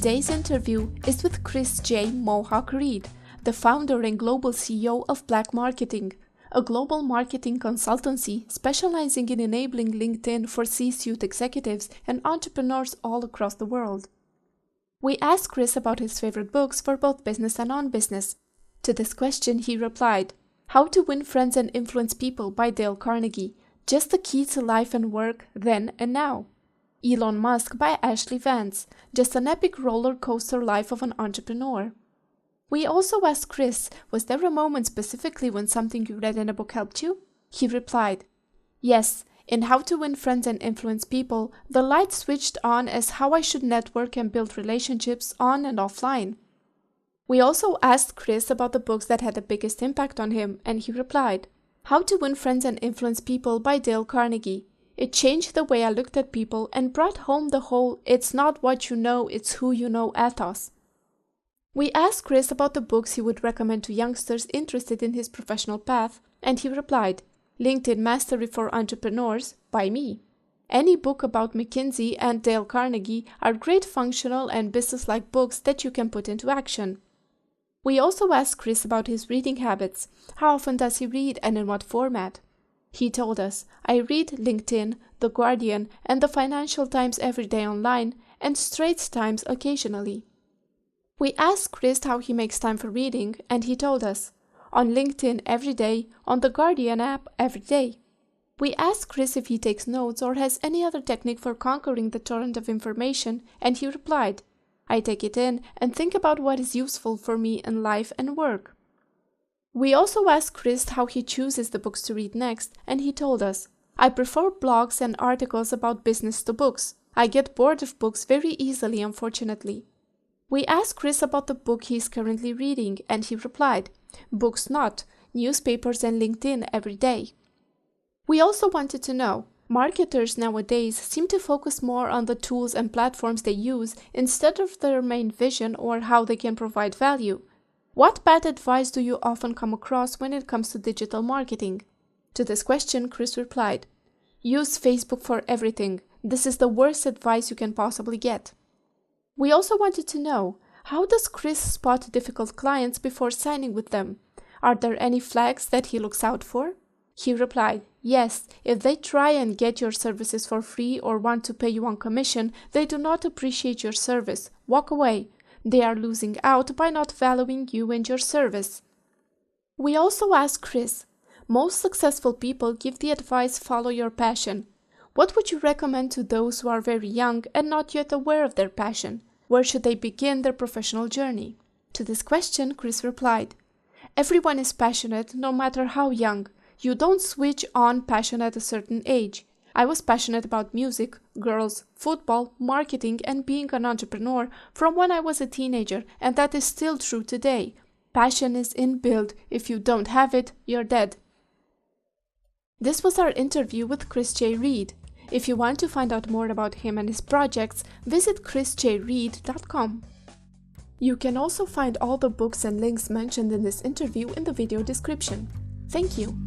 Today's interview is with Chris J. Mohawk Reed, the founder and global CEO of Black Marketing, a global marketing consultancy specializing in enabling LinkedIn for C-suite executives and entrepreneurs all across the world. We asked Chris about his favorite books for both business and non-business. To this question, he replied, How to Win Friends and Influence People by Dale Carnegie, Just the Key to Life and Work, Then and Now. Elon Musk by Ashley Vance, Just an Epic Roller Coaster Life of an Entrepreneur. We also asked Chris, was there a moment specifically when something you read in a book helped you? He replied, Yes, in How to Win Friends and Influence People, the light switched on as how I should network and build relationships on and offline. We also asked Chris about the books that had the biggest impact on him, and he replied, How to Win Friends and Influence People by Dale Carnegie. It changed the way I looked at people and brought home the whole "it's not what you know, it's who you know" ethos. We asked Chris about the books he would recommend to youngsters interested in his professional path, and he replied, LinkedIn Mastery for Entrepreneurs by me. Any book about McKinsey and Dale Carnegie are great functional and business-like books that you can put into action. We also asked Chris about his reading habits. How often does he read and in what format? He told us, I read LinkedIn, The Guardian, and the Financial Times every day online, and Straits Times occasionally. We asked Chris how he makes time for reading, and he told us, on LinkedIn every day, on the Guardian app every day. We asked Chris if he takes notes or has any other technique for conquering the torrent of information, and he replied, I take it in and think about what is useful for me in life and work. We also asked Chris how he chooses the books to read next, and he told us, I prefer blogs and articles about business to books. I get bored of books very easily, unfortunately. We asked Chris about the book he is currently reading, and he replied, Books not, newspapers and LinkedIn every day. We also wanted to know, marketers nowadays seem to focus more on the tools and platforms they use instead of their main vision or how they can provide value. What bad advice do you often come across when it comes to digital marketing? To this question, Chris replied, Use Facebook for everything. This is the worst advice you can possibly get. We also wanted to know, how does Chris spot difficult clients before signing with them? Are there any flags that he looks out for? He replied, Yes, if they try and get your services for free or want to pay you on commission, they do not appreciate your service. Walk away. They are losing out by not valuing you and your service. We also asked Chris, most successful people give the advice follow your passion. What would you recommend to those who are very young and not yet aware of their passion? Where should they begin their professional journey? To this question, Chris replied, Everyone is passionate, no matter how young. You don't switch on passion at a certain age. I was passionate about music, girls, football, marketing, and being an entrepreneur from when I was a teenager, and that is still true today. Passion is inbuilt. If you don't have it, you're dead. This was our interview with Chris J. Reed. If you want to find out more about him and his projects, visit chrisjreed.com. You can also find all the books and links mentioned in this interview in the video description. Thank you.